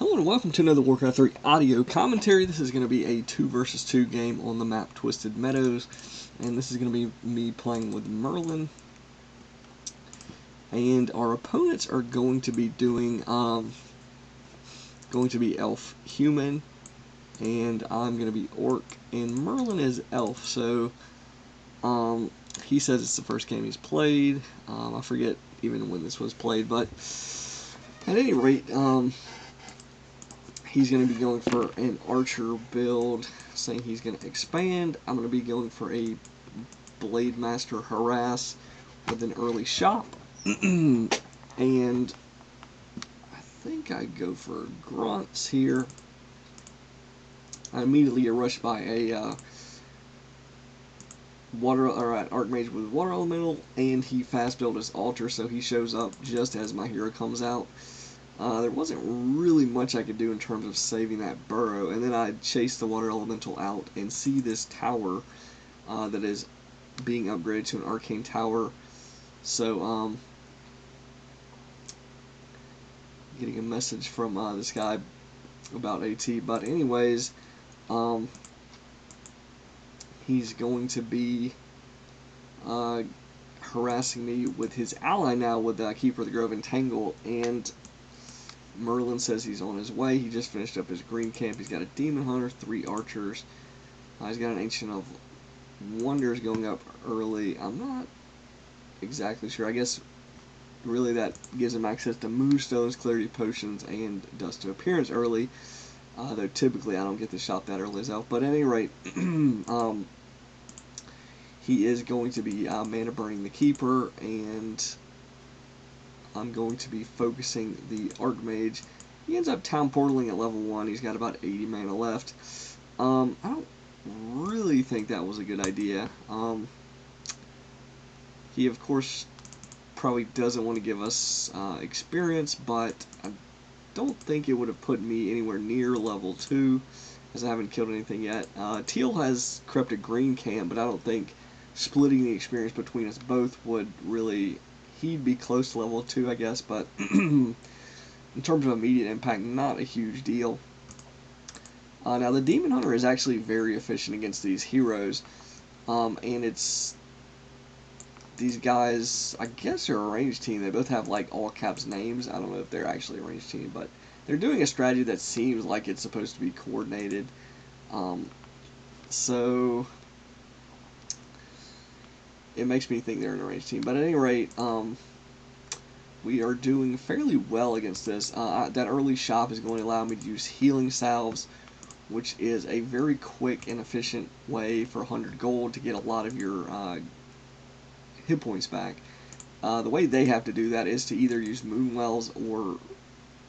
Hello and welcome to another Warcraft 3 audio commentary. This is going to be a 2 versus 2 game on the map Twisted Meadows, and this is going to be me playing with Merlin. And our opponents are going to be doing elf human, and I'm going to be orc, and Merlin is elf. So he says it's the first game he's played. I forget even when this was played, but at any rate, he's going to be going for an archer build, saying he's going to expand. I'm going to be going for a blade master harass with an early shop. And I think I go for grunts here. I immediately get rushed by a an archmage with water elemental, and he fast built his altar, so he shows up just as my hero comes out. There wasn't really much I could do in terms of saving that burrow, and then I chase the water elemental out and see this tower that is being upgraded to an arcane tower. So getting a message from this guy about AT, but anyways, he's going to be harassing me with his ally now with Keeper of the Grove Entangle, and Merlin says he's on his way. He just finished up his green camp. He's got a Demon Hunter, 3 archers. He's got an Ancient of Wonders going up early. I'm not exactly sure. I guess really that gives him access to Moonstones, Clarity Potions, and Dust to Appearance early. Though typically I don't get the shop that early as elf. But at any rate, he is going to be mana burning the Keeper, and I'm going to be focusing the Archmage. He ends up town portaling at level 1. He's got about 80 mana left. I don't really think that was a good idea. He, of course, probably doesn't want to give us experience, but I don't think it would have put me anywhere near level 2, as I haven't killed anything yet. Teal has crept a green camp, but I don't think splitting the experience between us both would really... He'd be close to level 2, I guess, but in terms of immediate impact, not a huge deal. Now, the Demon Hunter is actually very efficient against these heroes, and it's... These guys, I guess they're a ranged team. They both have, like, all caps names. I don't know if they're actually a ranged team, but they're doing a strategy that seems like it's supposed to be coordinated. So... it makes me think they're an arranged team. But at any rate, we are doing fairly well against this. That early shop is going to allow me to use healing salves, which is a very quick and efficient way for 100 gold to get a lot of your hit points back. The way they have to do that is to either use Moonwells or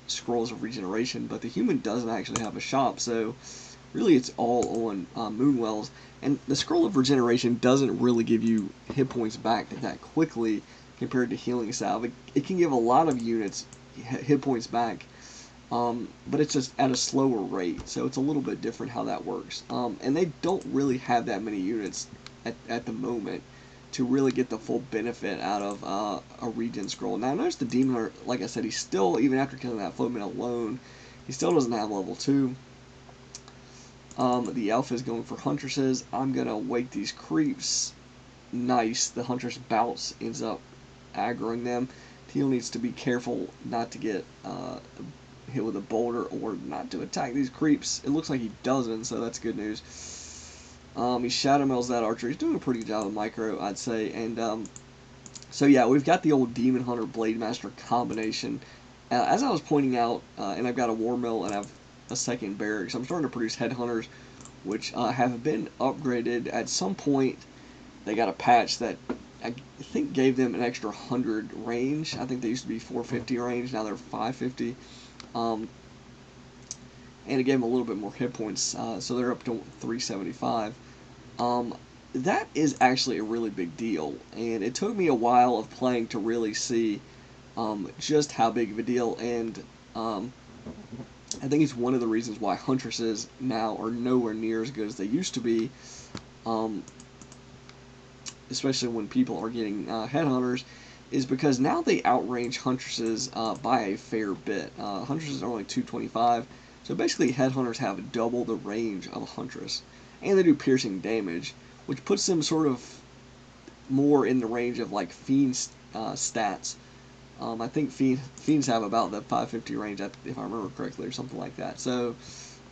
Scrolls of Regeneration, but the human doesn't actually have a shop, so really it's all on Moonwells. And the Scroll of Regeneration doesn't really give you hit points back that quickly compared to Healing Salve. It can give a lot of units hit points back, but it's just at a slower rate, so it's a little bit different how that works. And they don't really have that many units at the moment to really get the full benefit out of a regen scroll. Now notice the Demon Hunter, like I said, he's still, even after killing that foeman alone, he still doesn't have level 2. The elf is going for huntresses. I'm going to wake these creeps. Nice. The huntress bounce ends up aggroing them. Teal needs to be careful not to get hit with a boulder or not to attack these creeps. It looks like he doesn't, so that's good news. He shadow mails that archer. He's doing a pretty good job of micro, I'd say. And so yeah, we've got the old Demon Hunter Blade Master combination. As I was pointing out, and I've got a war mill and I've a second barracks. I'm starting to produce headhunters, which have been upgraded. At some point, they got a patch that I think gave them an extra 100 range. I think they used to be 450 range. Now they're 550. And it gave them a little bit more hit points, so they're up to 375. That is actually a really big deal, and it took me a while of playing to really see just how big of a deal. And I think it's one of the reasons why huntresses now are nowhere near as good as they used to be, especially when people are getting headhunters, is because now they outrange Huntresses by a fair bit. Huntresses are only 225, so basically Headhunters have double the range of a Huntress. And they do piercing damage, which puts them sort of more in the range of like Fiend's stats. I think Fiends have about the 550 range, if I remember correctly, or something like that. So,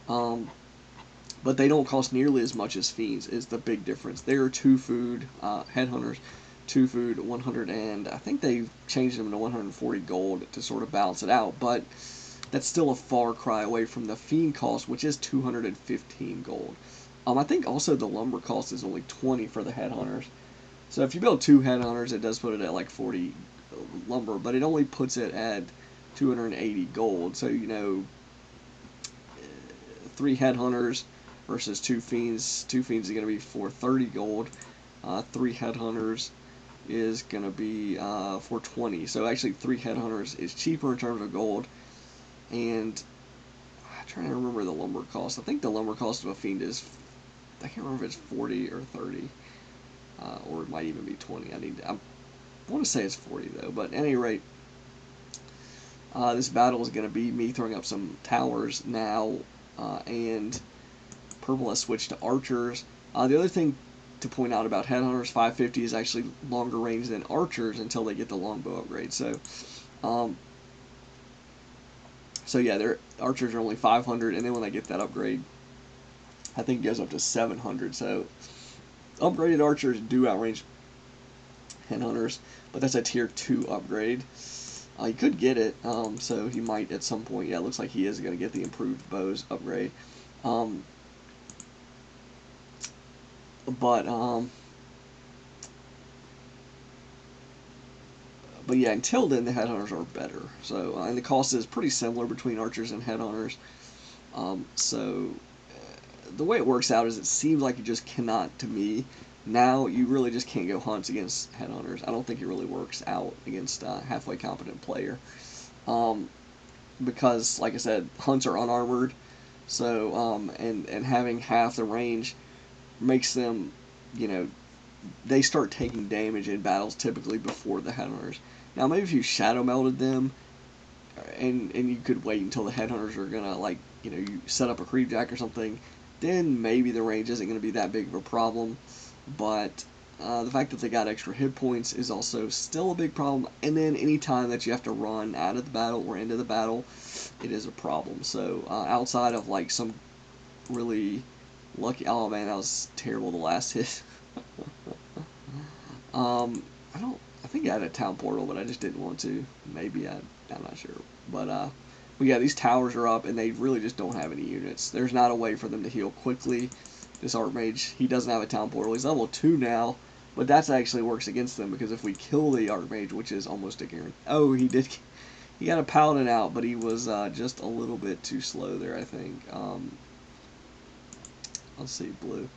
but they don't cost nearly as much as Fiends, is the big difference. They're 2 food, Headhunters, 2 food, 100, and I think they changed them to 140 gold to sort of balance it out, but that's still a far cry away from the Fiend cost, which is 215 gold. I think also the lumber cost is only 20 for the Headhunters. So if you build 2 Headhunters, it does put it at like 40 lumber, but it only puts it at 280 gold. So, 3 Headhunters versus 2 Fiends. 2 Fiends is going to be 430 gold. 3 Headhunters is going to be 420. So actually 3 Headhunters is cheaper in terms of gold. And I'm trying to remember the lumber cost. I think the lumber cost of a Fiend is, I can't remember if it's 40 or 30. Or it might even be 20. I want to say it's 40 though. But at any rate, this battle is going to be me throwing up some towers now, and purple has switched to archers. The other thing to point out about Headhunters, 550 is actually longer range than archers until they get the longbow upgrade. So yeah, their archers are only 500, and then when they get that upgrade, I think it goes up to 700. So upgraded archers do outrange Headhunters, but that's a tier 2 upgrade. He could get it, so he might at some point. Yeah, it looks like he is going to get the improved bows upgrade. But yeah, until then, the Headhunters are better. So, and the cost is pretty similar between archers and Headhunters. The way it works out is it seems like you just cannot, to me, now you really just can't go hunts against Headhunters. I don't think it really works out against a halfway competent player. Because, like I said, hunts are unarmored, so, and having half the range makes them, they start taking damage in battles typically before the Headhunters. Now, maybe if you shadow melted them, and you could wait until the Headhunters are gonna, like, you set up a creep jack or something, then maybe the range isn't going to be that big of a problem. But the fact that they got extra hit points is also still a big problem. And then any time that you have to run out of the battle or into the battle, it is a problem. So outside of like some really lucky, oh man, that was terrible, the last hit. I think I had a town portal, but I just didn't want to. Maybe I'm not sure. But yeah, these towers are up, and they really just don't have any units. There's not a way for them to heal quickly. This Archmage, he doesn't have a town portal. He's level 2 now, but that actually works against them, because if we kill the Archmage, which is almost a guarantee. Oh, he did. He got a Paladin out, but he was just a little bit too slow there, I think. Let's see, blue.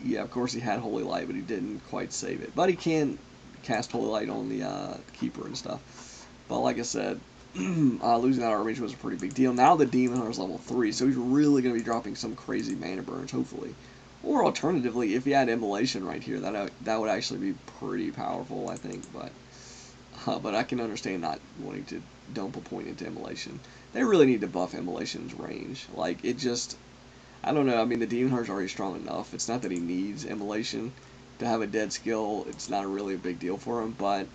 Yeah, of course he had Holy Light, but he didn't quite save it. But he can cast Holy Light on the Keeper and stuff. But like I said, losing that Archmage was a pretty big deal. Now the Demon Hunter's level 3, so he's really going to be dropping some crazy mana burns, hopefully. Or alternatively, if he had Immolation right here, that would actually be pretty powerful, I think. But I can understand not wanting to dump a point into Immolation. They really need to buff Immolation's range. Like, it just, I don't know. I mean, the Demon Hunter's already strong enough. It's not that he needs Immolation to have a dead skill. It's not really a big deal for him, but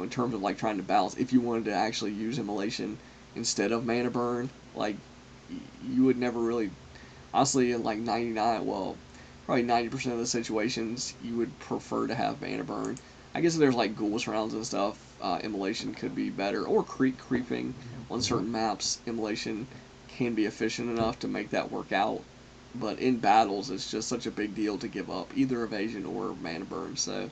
in terms of like trying to balance, if you wanted to actually use Immolation instead of mana burn, like, you would never really, honestly, in like 99, well, probably 90% of the situations, you would prefer to have mana burn. I guess if there's like ghouls rounds and stuff, Immolation could be better, or creeping on certain maps. Immolation can be efficient enough to make that work out, but in battles, it's just such a big deal to give up either evasion or mana burn. So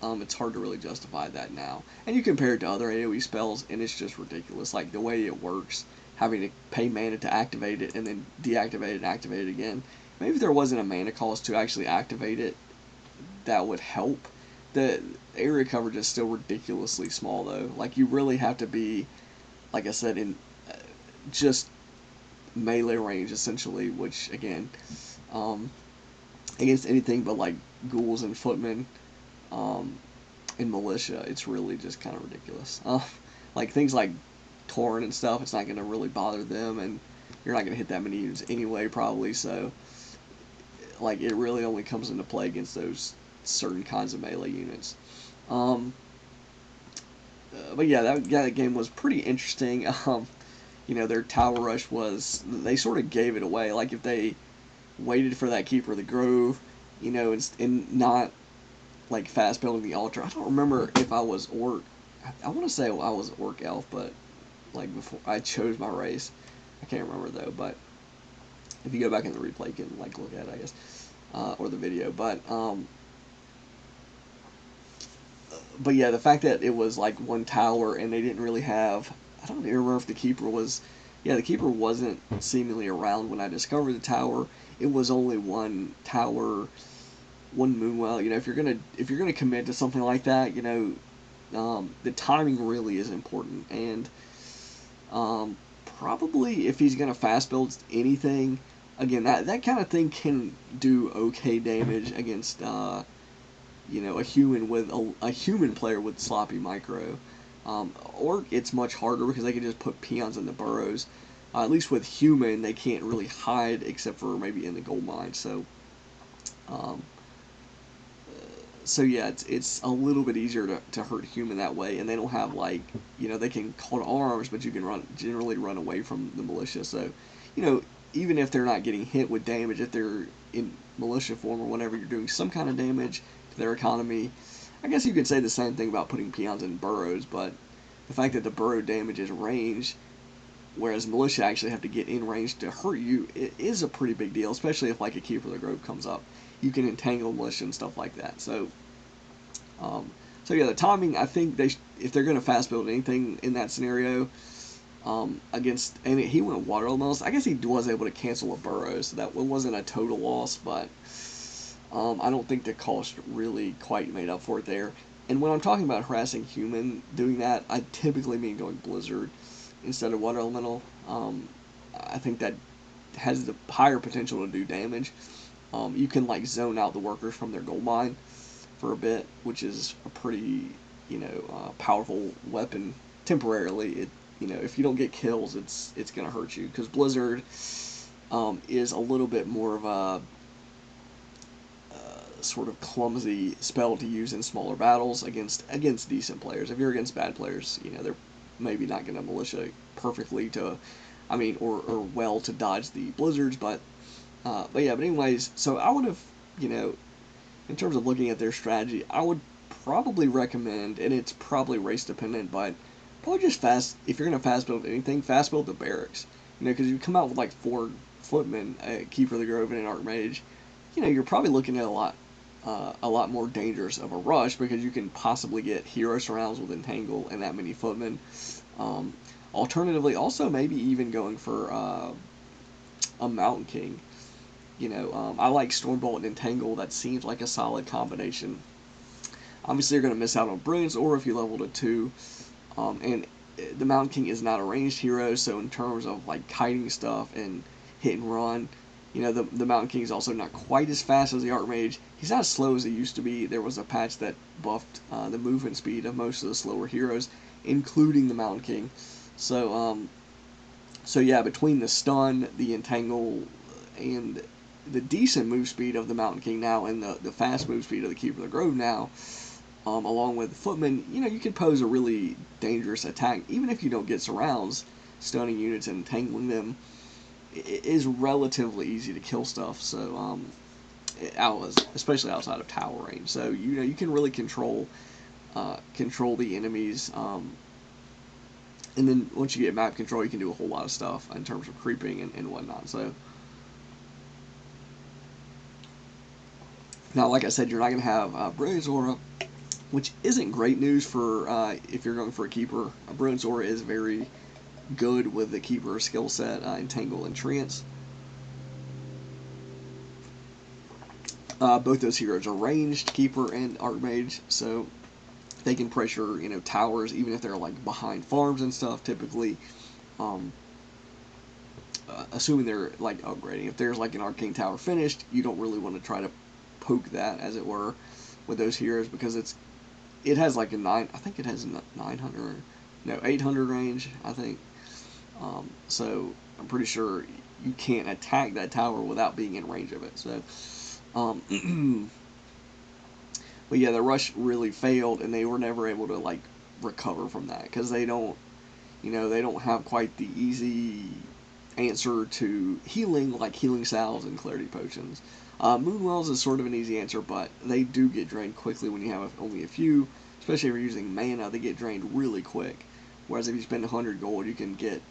it's hard to really justify that now. And you compare it to other AoE spells, and it's just ridiculous. Like, the way it works, having to pay mana to activate it and then deactivate it and activate it again. Maybe if there wasn't a mana cost to actually activate it, that would help. The area coverage is still ridiculously small, though. Like, you really have to be, like I said, in just melee range, essentially, which, again, against anything but like ghouls and footmen, in militia, it's really just kind of ridiculous. Like things like Torrent and stuff, it's not going to really bother them, and you're not going to hit that many units anyway, probably. So, like, it really only comes into play against those certain kinds of melee units. But yeah, that game was pretty interesting. Their tower rush was, they sort of gave it away. Like if they waited for that Keeper of the Grove, and not like fast building the altar. I don't remember if I was orc. I want to say I was orc elf, but like before I chose my race, I can't remember though. But if you go back in the replay, you can like look at it, I guess, or the video. But yeah, the fact that it was like one tower and they didn't really have. I don't even remember if the Keeper was. Yeah, the Keeper wasn't seemingly around when I discovered the tower. It was only one tower, one Moonwell. If you're gonna commit to something like that, the timing really is important. And probably if he's gonna fast build anything, again that kind of thing can do okay damage against a human player with sloppy micro. Or it's much harder because they can just put peons in the burrows. At least with human, they can't really hide except for maybe in the gold mine. Um, so yeah, it's a little bit easier to hurt human that way, and they don't have they can call to arms, but you can generally run away from the militia. So, even if they're not getting hit with damage, if they're in militia form or whatever, you're doing some kind of damage to their economy. I guess you could say the same thing about putting peons in burrows, but the fact that the burrow damage is range, whereas militia actually have to get in range to hurt you, it is a pretty big deal, especially if like a Keeper of the Grove comes up. You can entangle militia and stuff like that. Um, so yeah, the timing, I think if they're going to fast build anything in that scenario, and he went water elementals. I guess he was able to cancel a burrow, so that wasn't a total loss, but I don't think the cost really quite made up for it there. And when I'm talking about harassing human doing that, I typically mean going Blizzard instead of water elemental. I think that has the higher potential to do damage. You can like zone out the workers from their gold mine for a bit, which is a pretty powerful weapon temporarily. If you don't get kills, it's gonna hurt you because Blizzard is a little bit more of a sort of clumsy spell to use in smaller battles against decent players. If you're against bad players, they're maybe not gonna militia perfectly or well to dodge the blizzards, but anyways, so I would have, in terms of looking at their strategy, I would probably recommend, and it's probably race dependent, but probably just if you're gonna fast build anything, fast build the barracks, because you come out with like 4 footmen, a Keeper of the Grove, and an Archmage, you're probably looking at a lot more dangerous of a rush because you can possibly get hero surrounds with Entangle and that many footmen. Alternatively, also maybe even going for a Mountain King. I like Stormbolt and Entangle. That seems like a solid combination. Obviously, you're going to miss out on Brilliance Aura if you level to 2. And the Mountain King is not a ranged hero, so in terms of like kiting stuff and hit and run, the Mountain King is also not quite as fast as the Archmage. He's not as slow as he used to be. There was a patch that buffed the movement speed of most of the slower heroes, including the Mountain King. So yeah, between the stun, the entangle, and the decent move speed of the Mountain King now, and the fast move speed of the Keeper of the Grove now, along with Footman, you can pose a really dangerous attack, even if you don't get surrounds. Stunning units and entangling them is relatively easy to kill stuff. So, especially outside of tower range. So you can really control the enemies. And then once you get map control, you can do a whole lot of stuff in terms of creeping and whatnot. So now, like I said, you're not going to have Brilliance Aura, which isn't great news for if you're going for a Keeper. Brilliance Aura is very good with the Keeper skill set, Entangle and Trance. Both those heroes are ranged, Keeper and Archmage, so they can pressure, towers, even if they're like behind farms and stuff. Typically, assuming they're like upgrading. If there's like an Arcane Tower finished, you don't really want to try to poke that, as it were, with those heroes, because it has like I think it has a 900, no, 800 range, I think. So I'm pretty sure you can't attack that tower without being in range of it. So, but yeah, the rush really failed, and they were never able to like recover from that, because they don't, they don't have quite the easy answer to healing, like healing salves and clarity potions. Moonwells is sort of an easy answer, but they do get drained quickly when you have only a few, especially if you're using mana. They get drained really quick, whereas if you spend 100 gold, you can get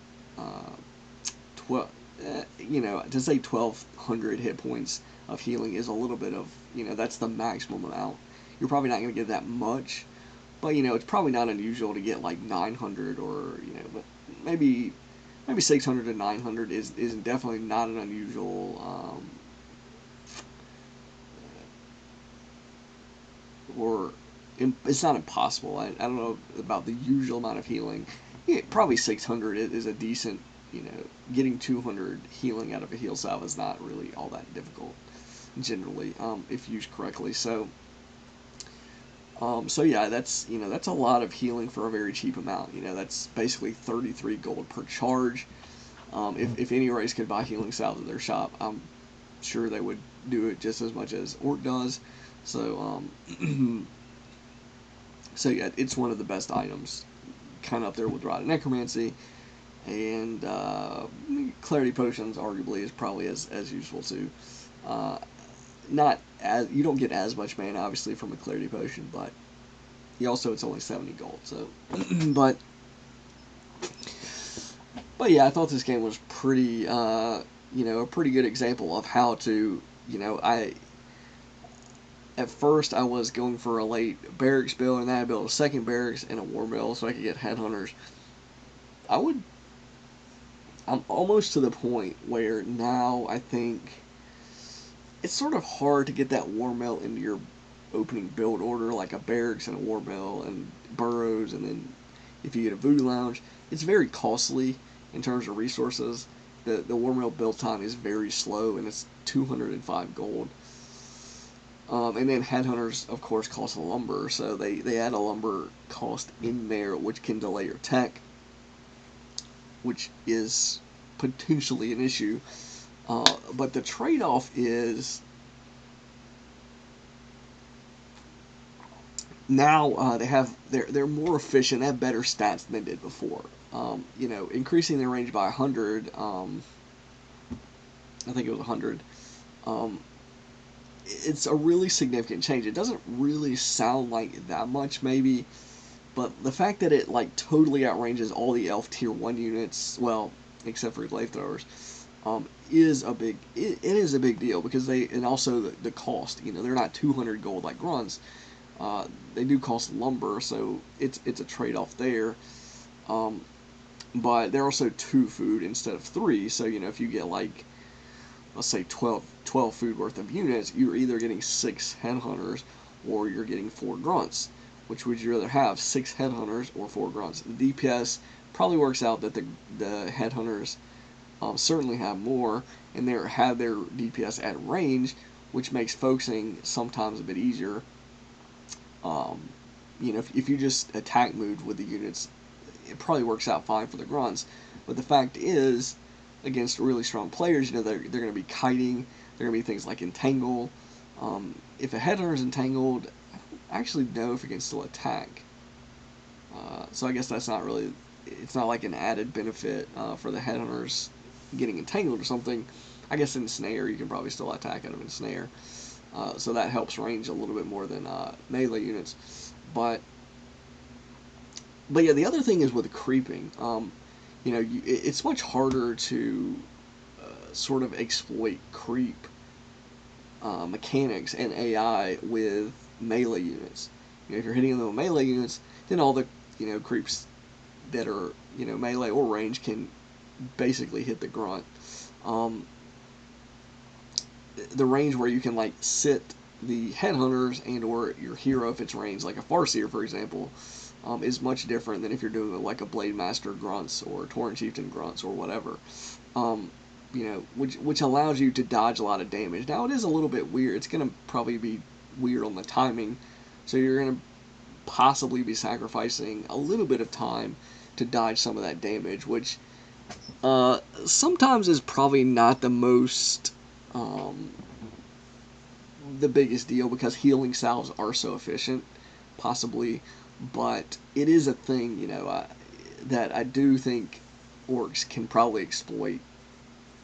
12, to say 1200 hit points of healing is a little bit of, that's the maximum amount. You're probably not going to get that much, but it's probably not unusual to get like 900, or but maybe 600 to 900 is definitely not an unusual, or it's not impossible. I don't know about the usual amount of healing. Yeah, probably 600 is a decent, getting 200 healing out of a heal salve is not really all that difficult, generally, if used correctly. So yeah, that's a lot of healing for a very cheap amount. That's basically 33 gold per charge. If any race could buy healing salves at their shop, I'm sure they would do it just as much as Orc does. So so yeah, it's one of the best items, kind of up there with Rod and Necromancy, and Clarity Potions arguably is probably as useful too. Not as, you don't get as much mana obviously from a Clarity Potion, but it's only 70 gold. So, but yeah, I thought this game was pretty, a pretty good example of how to, at first I was going for a late barracks build, and then I built a second barracks and a war mill so I could get headhunters. I'm almost to the point where now I think it's sort of hard to get that war mill into your opening build order, like a barracks and a war mill and burrows, and then if you get a voodoo lounge, it's very costly in terms of resources. The war mill build time is very slow, and it's 205 gold. And then headhunters, of course, cost a lumber, so they add a lumber cost in there, which can delay your tech, which is potentially an issue. But the trade-off is now they're more efficient, they have better stats than they did before. Increasing their range by 100. I think it was 100. It's a really significant change. It doesn't really sound like that much, maybe, but the fact that it like totally outranges all the elf tier 1 units, well, except for glaive throwers, is a big it is a big deal, because and also the cost. They're not 200 gold like grunts. They do cost lumber, so it's a trade-off there. But they're also 2 food instead of 3, so if you get like, let's say 12 food worth of units, you're either getting 6 headhunters or you're getting 4 grunts. Which would you rather have, 6 headhunters or 4 grunts? The DPS probably works out that the headhunters certainly have more, and they have their DPS at range, which makes focusing sometimes a bit easier. If you just attack move with the units, it probably works out fine for the grunts. But the fact is, against really strong players, they're going to be kiting. They're going to be things like entangle. If a headhunter is entangled, I don't actually know if it can still attack. So I guess that's not really. It's not like an added benefit for the headhunters getting entangled or something. I guess in snare you can probably still attack out of snare. So that helps range a little bit more than melee units. But yeah, the other thing is with creeping. It's much harder to sort of exploit creep mechanics and AI with melee units. If you're hitting them with melee units, then all the creeps that are melee or range can basically hit the grunt. The range where you can like sit the headhunters and or your hero if it's ranged, like a Farseer for example, is much different than if you're doing like a Blade Master grunts or Torrent Chieftain grunts or whatever. which allows you to dodge a lot of damage. Now it is a little bit weird. It's gonna probably be weird on the timing, so you're gonna possibly be sacrificing a little bit of time to dodge some of that damage, which sometimes is probably not the biggest deal, because healing salves are so efficient, possibly, but it is a thing, that I do think orcs can probably exploit.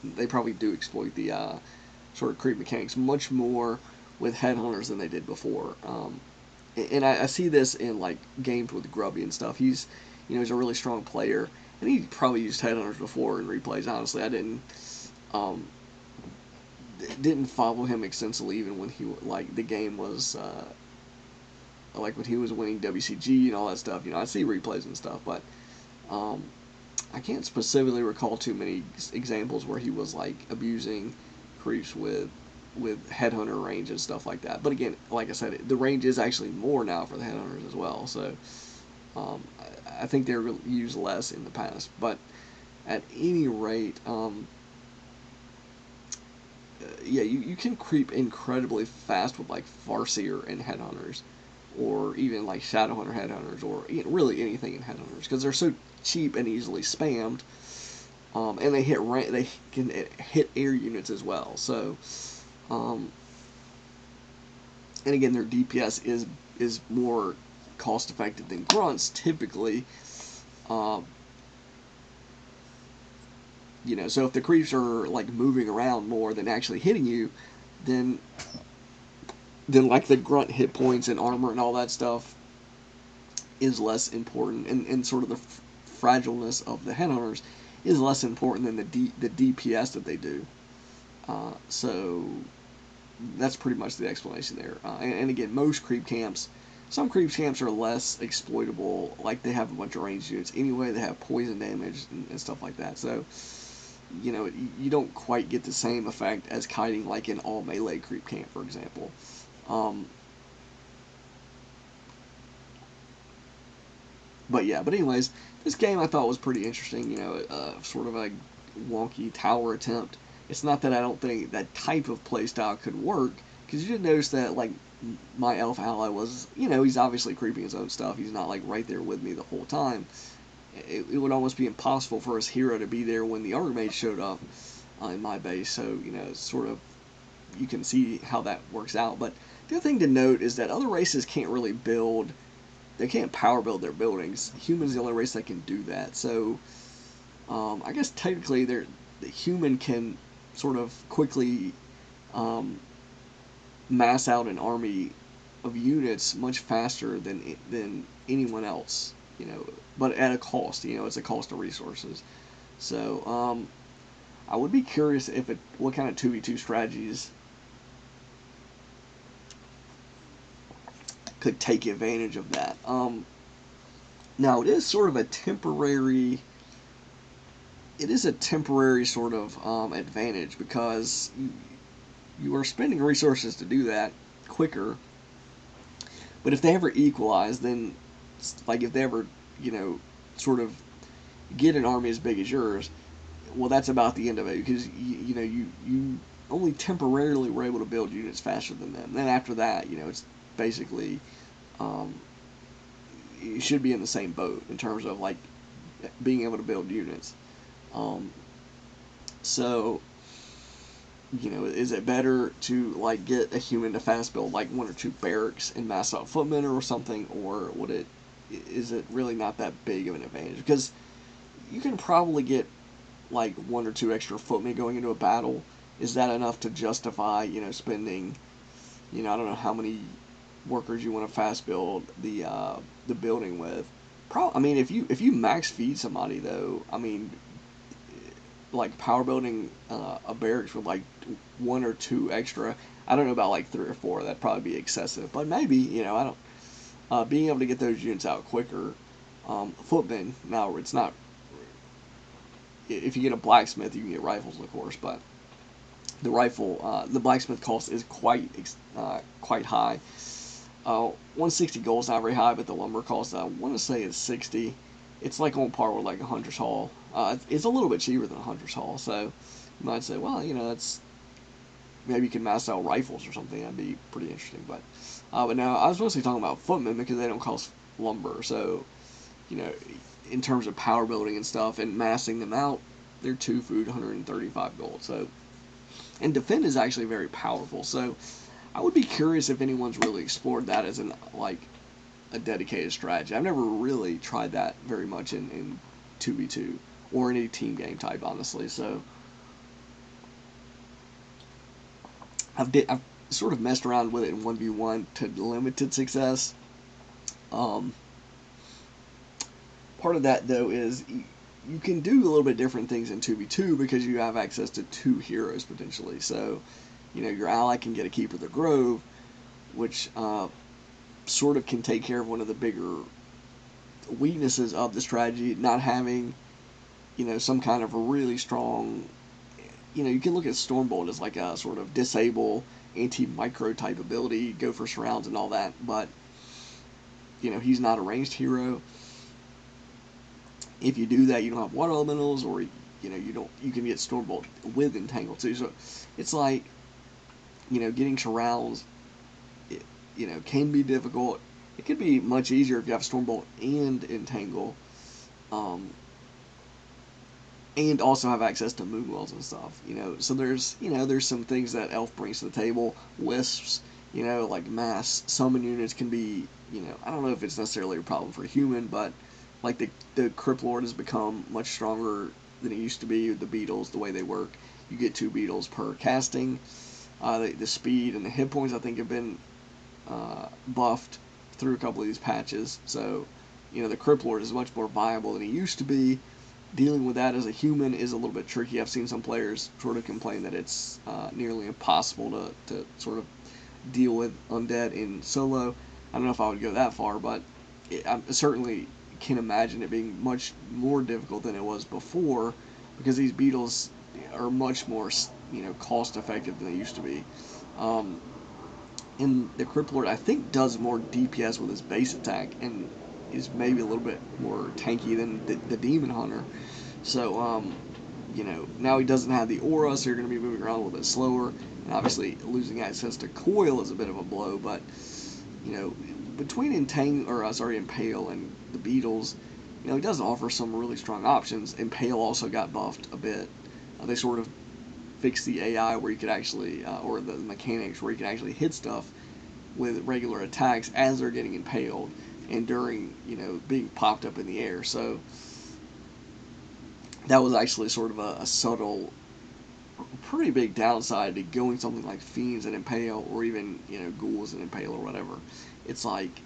They probably do exploit the sort of creep mechanics much more with headhunters than they did before. And I see this in like games with Grubby and stuff. He's a really strong player, and he probably used headhunters before in replays. Honestly, I um, didn't follow him extensively, even when the game was like when he was winning WCG and all that stuff. I see replays and stuff, but um, I can't specifically recall too many examples where he was like abusing creeps with headhunter range and stuff like that. But again, like I said, the range is actually more now for the headhunters as well. So I think they were used less in the past. But at any rate, yeah, you can creep incredibly fast with like Farseer and headhunters, or even like Shadowhunter headhunters, or really anything in headhunters, because they're so cheap and easily spammed. And they can hit air units as well. So, and again, their DPS is more cost effective than grunts typically. Um, so if the creeps are like moving around more than actually hitting you, then like the grunt hit points and armor and all that stuff is less important, and sort of the fragileness of the headhunters is less important than the DPS that they do. So that's pretty much the explanation there. And again, some creep camps are less exploitable. Like they have a bunch of ranged units anyway. They have poison damage and stuff like that. So you don't quite get the same effect as kiting like an all melee creep camp, for example. Um, but anyways, this game I thought was pretty interesting. Sort of a wonky tower attempt. It's not that I don't think that type of playstyle could work, because you did notice that like my elf ally was, he's obviously creeping his own stuff. He's not like right there with me the whole time. It would almost be impossible for his hero to be there when the armor mage showed up in my base. So sort of you can see how that works out. But the other thing to note is that other races can't really build. They can't power build their buildings. Humans are the only race that can do that. So I guess technically the human can sort of quickly mass out an army of units much faster than anyone else. But at a cost. It's a cost of resources. So I would be curious what kind of 2v2 strategies could take advantage of that. Now it is sort of a temporary. It is a temporary sort of advantage, because you are spending resources to do that quicker. But if they ever equalize, then like if they ever sort of get an army as big as yours, well, that's about the end of it, because you only temporarily were able to build units faster than them. Then after that, it's basically you should be in the same boat in terms of like being able to build units. So is it better to like get a human to fast build like 1 or 2 barracks and mass out footmen or something, or is it really not that big of an advantage? Because you can probably get like 1 or 2 extra footmen going into a battle. Is that enough to justify spending I don't know how many workers you want to fast build the building with? I mean, if you max feed somebody though, I mean, like power building a barracks with like 1 or 2 extra. I don't know about like 3 or 4. That'd probably be excessive, but maybe I don't. Being able to get those units out quicker. Footmen, now it's not. If you get a blacksmith, you can get rifles, of course, but the blacksmith cost is quite high. 160 gold is not very high, but the lumber cost, I want to say, is 60. It's like on par with like a hunter's haul. It's a little bit cheaper than a hunter's haul, so You might say, well, that's maybe you can mass out rifles or something. That'd be pretty interesting. But now I was mostly talking about footmen because they don't cost lumber. So, in terms of power building and stuff and massing them out, they're 2 food, 135 gold. So, and defend is actually very powerful. So, I would be curious if anyone's really explored that as a dedicated strategy. I've never really tried that very much in 2v2 or any team game type, honestly. So, I've sort of messed around with it in 1v1 to limited success. Um, Part of that, though, is you can do a little bit different things in 2v2 because you have access to 2 heroes potentially. So, your ally can get a Keeper of the Grove, which sort of can take care of one of the bigger weaknesses of the strategy, not having, some kind of a really strong, you can look at Stormbolt as like a sort of disable anti-micro type ability, go for surrounds and all that, but, he's not a ranged hero. If you do that, you don't have water elementals, or you can get Stormbolt with Entangle too. So it's like, getting surrounds, can be difficult. It could be much easier if you have Stormbolt and Entangle, and also have access to Moonwells and stuff. So there's some things that Elf brings to the table. Wisps, like mass summon units can be, I don't know if it's necessarily a problem for a human, but like the Crypt Lord has become much stronger than it used to be. The beetles, the way they work, you get 2 beetles per casting. The speed and the hit points, I think, have been buffed through a couple of these patches. So, the Crypt Lord is much more viable than he used to be. Dealing with that as a human is a little bit tricky. I've seen some players sort of complain that it's nearly impossible to sort of deal with undead in solo. I don't know if I would go that far, but I certainly can imagine it being much more difficult than it was before, because these beetles are much more, cost effective than they used to be. And the Crypt Lord, I think, does more DPS with his base attack and is maybe a little bit more tanky than the Demon Hunter. So, now he doesn't have the aura, so you're going to be moving around a little bit slower. And obviously, losing access to Coil is a bit of a blow, but, between Impale and the Beetles, he does offer some really strong options. Impale also got buffed a bit. They sort of fixed the AI where you could actually, or the mechanics where you can actually hit stuff with regular attacks as they're getting impaled and during, being popped up in the air. So that was actually sort of a subtle, pretty big downside to going something like Fiends and Impale, or even, Ghouls and Impale or whatever. It's like,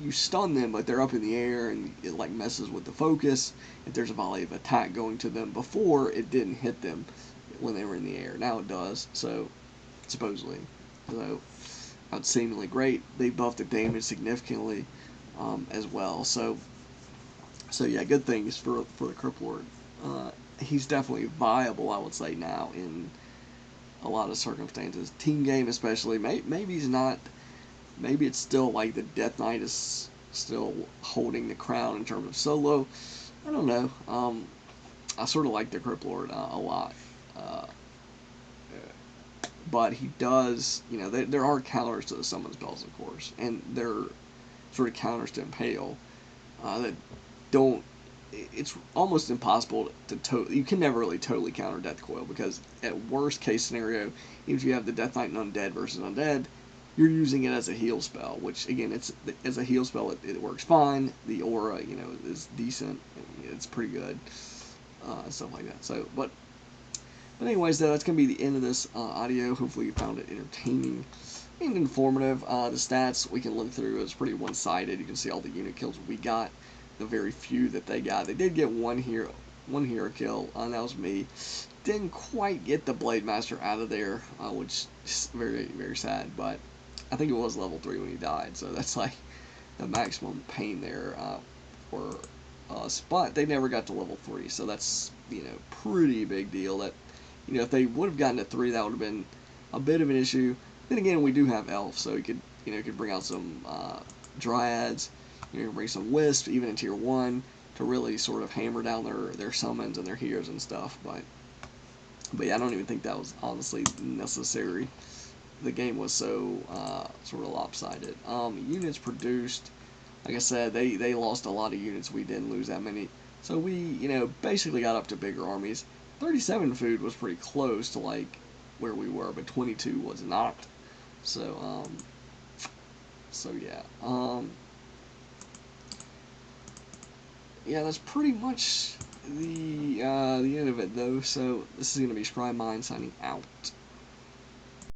you stun them, but they're up in the air, and it like messes with the focus. If there's a volley of attack going to them, before it didn't hit them when they were in the air. Now it does, so supposedly. So that's seemingly great. They buffed the damage significantly as well. So yeah, good things for the Crypt Lord. He's definitely viable, I would say, now in a lot of circumstances. Team game especially. Maybe he's not. Maybe it's still like the Death Knight is still holding the crown in terms of solo. I don't know. I sort of like the Crypt Lord a lot. But he does, there are counters to the summon spells, of course, and they're sort of counters to Impale that don't. It's almost impossible you can never really totally counter Death Coil, because at worst case scenario, even if you have the Death Knight and Undead versus Undead, you're using it as a heal spell, which again, it's as a heal spell, it works fine. The aura, is decent. It's pretty good, stuff like that. So, but anyways, that's going to be the end of this audio. Hopefully you found it entertaining and informative. The stats we can look through. It's pretty one-sided. You can see all the unit kills we got, the very few that they got. They did get one hero kill, and that was me. Didn't quite get the Blade Master out of there, which is very, very sad, but I think it was level 3 when he died, so that's like the maximum pain there for us. But they never got to level 3, so that's, pretty big deal. That, if they would have gotten to 3, that would have been a bit of an issue. Then again, we do have Elf, so you could bring out some Dryads. You can bring some Wisp, even in Tier 1, to really sort of hammer down their summons and their heroes and stuff. But But yeah, I don't even think that was honestly necessary. The game was so sort of lopsided. Units produced, like I said, they lost a lot of units. We didn't lose that many. So we, basically got up to bigger armies. 37 food was pretty close to like where we were, but 22 was not. So yeah. Yeah, that's pretty much the end of it though. So this is gonna be ScryMind signing out.